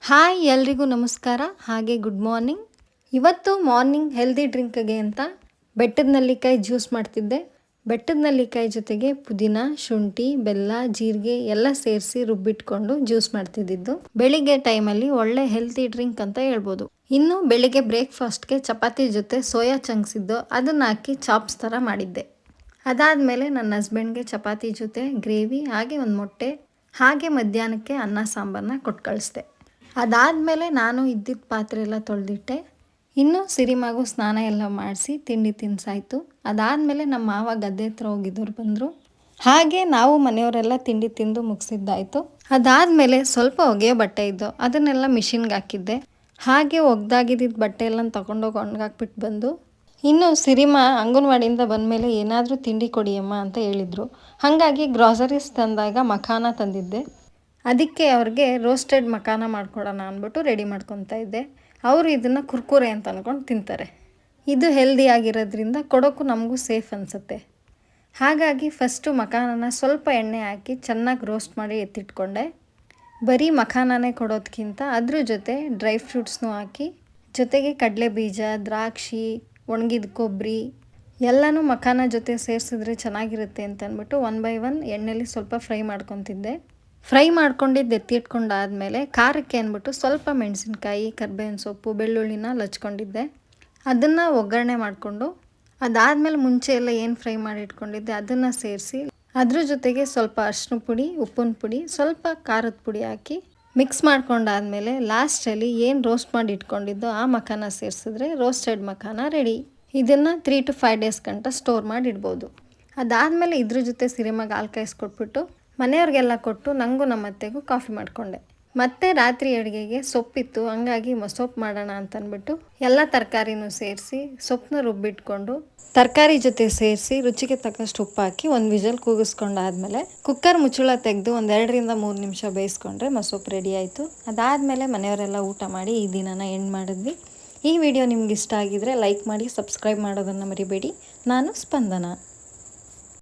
Hi ಎಲ್ರಿಗೂ ನಮಸ್ಕಾರ ಹಾಗೆ ಗುಡ್ ಮಾರ್ನಿಂಗ್. ಇವತ್ತು ಮಾರ್ನಿಂಗ್ ಹೆಲ್ದಿ ಡ್ರಿಂಕ್ಗೆ ಅಂತ ಬೆಟ್ಟದ ನೆಲ್ಲಿಕಾಯಿ ಜ್ಯೂಸ್ ಮಾಡ್ತಿದ್ದೆ. ಬೆಟ್ಟದ ನೆಲ್ಲಿಕಾಯಿ ಜೊತೆಗೆ ಪುದೀನ, ಶುಂಠಿ, ಬೆಲ್ಲ, ಜೀರಿಗೆ ಎಲ್ಲ ಸೇರಿಸಿ ರುಬ್ಬಿಟ್ಕೊಂಡು ಜ್ಯೂಸ್ ಮಾಡ್ತಿದ್ದಿದ್ದು. ಬೆಳಿಗ್ಗೆ ಟೈಮಲ್ಲಿ ಒಳ್ಳೆ ಹೆಲ್ದಿ ಡ್ರಿಂಕ್ ಅಂತ ಹೇಳ್ಬೋದು. ಇನ್ನು ಬೆಳಿಗ್ಗೆ ಬ್ರೇಕ್ಫಾಸ್ಟ್ಗೆ ಚಪಾತಿ ಜೊತೆ ಸೋಯಾ ಚಂಕ್ಸ್ ಇದ್ದು ಅದನ್ನ ಹಾಕಿ ಚಾಪ್ಸ್ ಥರ ಮಾಡಿದ್ದೆ. ಅದಾದಮೇಲೆ ನನ್ನ ಹಸ್ಬೆಂಡ್ಗೆ ಚಪಾತಿ ಜೊತೆ ಗ್ರೇವಿ ಹಾಗೆ ಒಂದು ಮೊಟ್ಟೆ ಹಾಗೆ ಮಧ್ಯಾಹ್ನಕ್ಕೆ ಅನ್ನ ಸಾಂಬಾರನ್ನ ಕೊಟ್ಟು ಕಳಿಸ್ದೆ. ಅದಾದಮೇಲೆ ನಾನು ಇದ್ದಿದ್ದ ಪಾತ್ರೆ ಎಲ್ಲ ತೊಳೆದಿಟ್ಟೆ. ಇನ್ನು ಸಿರಿಮಾಗೂ ಸ್ನಾನ ಎಲ್ಲ ಮಾಡಿಸಿ ತಿಂಡಿ ತಿನ್ಸಾಯಿತು. ಅದಾದಮೇಲೆ ನಮ್ಮ ಮಾವ ಗದ್ದೆ ಹತ್ರ ಹೋಗಿದ್ದವ್ರು ಬಂದರು. ಹಾಗೆ ನಾವು ಮನೆಯವರೆಲ್ಲ ತಿಂಡಿ ತಿಂದು ಮುಗಿಸಿದ್ದಾಯಿತು. ಅದಾದಮೇಲೆ ಸ್ವಲ್ಪ ಒಗೆಯೋ ಬಟ್ಟೆ ಇದ್ದು ಅದನ್ನೆಲ್ಲ ಮಿಷಿನ್ಗೆ ಹಾಕಿದ್ದೆ. ಹಾಗೆ ಒಗ್ದಾಗಿದ್ದ ಬಟ್ಟೆ ಎಲ್ಲ ತೊಗೊಂಡೋಗಿ ಒಣಗಾಕ್ಬಿಟ್ಟು ಬಂದು ಇನ್ನು ಸಿರಿಮಾ ಅಂಗನವಾಡಿಯಿಂದ ಬಂದಮೇಲೆ ಏನಾದರೂ ತಿಂಡಿ ಕೊಡಿಯಮ್ಮ ಅಂತ ಹೇಳಿದರು. ಹಾಗಾಗಿ ಗ್ರಾಸರೀಸ್ ತಂದಾಗ ಮಖಾನ ತಂದಿದ್ದೆ. ಅದಕ್ಕೆ ಅವ್ರಿಗೆ ರೋಸ್ಟೆಡ್ ಮಖಾನ ಮಾಡ್ಕೊಡೋಣ ಅಂದ್ಬಿಟ್ಟು ರೆಡಿ ಮಾಡ್ಕೊತಾ ಇದ್ದೆ. ಅವರು ಇದನ್ನು ಕುರ್ಕುರೆ ಅಂತ ಅಂದ್ಕೊಂಡು ತಿಂತಾರೆ. ಇದು ಹೆಲ್ದಿ ಆಗಿರೋದ್ರಿಂದ ಕೊಡೋಕ್ಕೂ ನಮಗೂ ಸೇಫ್ ಅನಿಸುತ್ತೆ. ಹಾಗಾಗಿ ಫಸ್ಟು ಮಖಾನನ ಸ್ವಲ್ಪ ಎಣ್ಣೆ ಹಾಕಿ ಚೆನ್ನಾಗಿ ರೋಸ್ಟ್ ಮಾಡಿ ಎತ್ತಿಟ್ಕೊಂಡೆ. ಬರೀ ಮಖಾನನೇ ಕೊಡೋದಕ್ಕಿಂತ ಅದ್ರ ಜೊತೆ ಡ್ರೈ ಫ್ರೂಟ್ಸ್ನೂ ಹಾಕಿ ಜೊತೆಗೆ ಕಡಲೆ ಬೀಜ, ದ್ರಾಕ್ಷಿ, ಒಣಗಿದ ಕೊಬ್ಬರಿ ಎಲ್ಲನೂ ಮಖಾನ ಜೊತೆ ಸೇರಿಸಿದ್ರೆ ಚೆನ್ನಾಗಿರುತ್ತೆ ಅಂತ ಅಂದ್ಬಿಟ್ಟು 1 by 1 ಎಣ್ಣೆಲಿ ಸ್ವಲ್ಪ ಫ್ರೈ ಮಾಡ್ಕೊತಿದ್ದೆ. ಫ್ರೈ ಮಾಡ್ಕೊಂಡಿದ್ದು ಎತ್ತಿಟ್ಕೊಂಡಾದಮೇಲೆ ಖಾರಕ್ಕೆ ಅಂದ್ಬಿಟ್ಟು ಸ್ವಲ್ಪ ಮೆಣಸಿನ್ಕಾಯಿ, ಕರ್ಬೇವಿನ ಸೊಪ್ಪು, ಬೆಳ್ಳುಳ್ಳಿನ ಲಚ್ಕೊಂಡಿದ್ದೆ. ಅದನ್ನು ಒಗ್ಗರಣೆ ಮಾಡಿಕೊಂಡು ಅದಾದಮೇಲೆ ಮುಂಚೆ ಎಲ್ಲ ಏನು ಫ್ರೈ ಮಾಡಿ ಇಟ್ಕೊಂಡಿದ್ದೆ ಅದನ್ನು ಸೇರಿಸಿ ಅದ್ರ ಜೊತೆಗೆ ಸ್ವಲ್ಪ ಅರಿಶಿನ ಪುಡಿ, ಉಪ್ಪಿನ ಪುಡಿ, ಸ್ವಲ್ಪ ಖಾರದ ಪುಡಿ ಹಾಕಿ ಮಿಕ್ಸ್ ಮಾಡ್ಕೊಂಡಾದಮೇಲೆ ಲಾಸ್ಟಲ್ಲಿ ಏನು ರೋಸ್ಟ್ ಮಾಡಿ ಇಟ್ಕೊಂಡಿದ್ದೋ ಆ ಮಖಾನ ಸೇರಿಸಿದ್ರೆ ರೋಸ್ಟೆಡ್ ಮಖಾನ ರೆಡಿ. ಇದನ್ನು 3 to 5 days ಗಂಟ ಸ್ಟೋರ್ ಮಾಡಿ ಇಡ್ಬೋದು. ಅದಾದಮೇಲೆ ಇದ್ರ ಜೊತೆ ಸಿರಿಮಾಗ ಹಾಲು ಕಾಯಿಸ್ಕೊಟ್ಬಿಟ್ಟು ಮನೆಯವ್ರಿಗೆಲ್ಲ ಕೊಟ್ಟು ನನಗೂ ನಮ್ಮ ಅತ್ತೆಗೂ ಕಾಫಿ ಮಾಡಿಕೊಂಡೆ. ಮತ್ತೆ ರಾತ್ರಿ ಅಡುಗೆಗೆ ಸೊಪ್ಪಿತ್ತು, ಹಂಗಾಗಿ ಸೊಪ್ಪು ಮಾಡೋಣ ಅಂತಂದ್ಬಿಟ್ಟು ಎಲ್ಲ ತರಕಾರಿನೂ ಸೇರಿಸಿ ಸೊಪ್ಪನ್ನ ರುಬ್ಬಿಟ್ಕೊಂಡು ತರಕಾರಿ ಜೊತೆ ಸೇರಿಸಿ ರುಚಿಗೆ ತಕ್ಕಷ್ಟು ಉಪ್ಪು ಹಾಕಿ 1 ವಿಷಲ್ ಕೂಗಿಸ್ಕೊಂಡಾದ್ಮೇಲೆ ಕುಕ್ಕರ್ ಮುಚ್ಚಳ ತೆಗೆದು 1 2 3 ನಿಮಿಷ ಬೇಯಿಸ್ಕೊಂಡ್ರೆ ಮಸೊಪ್ಪು ರೆಡಿ ಆಯಿತು. ಅದಾದಮೇಲೆ ಮನೆಯವರೆಲ್ಲ ಊಟ ಮಾಡಿ ಈ ದಿನನ ಎಂಡ್ ಮಾಡಿದ್ವಿ. ಈ ವಿಡಿಯೋ ನಿಮ್ಗೆ ಇಷ್ಟ ಆಗಿದ್ರೆ ಲೈಕ್ ಮಾಡಿ, ಸಬ್ಸ್ಕ್ರೈಬ್ ಮಾಡೋದನ್ನು ಮರಿಬೇಡಿ. ನಾನು ಸ್ಪಂದನ.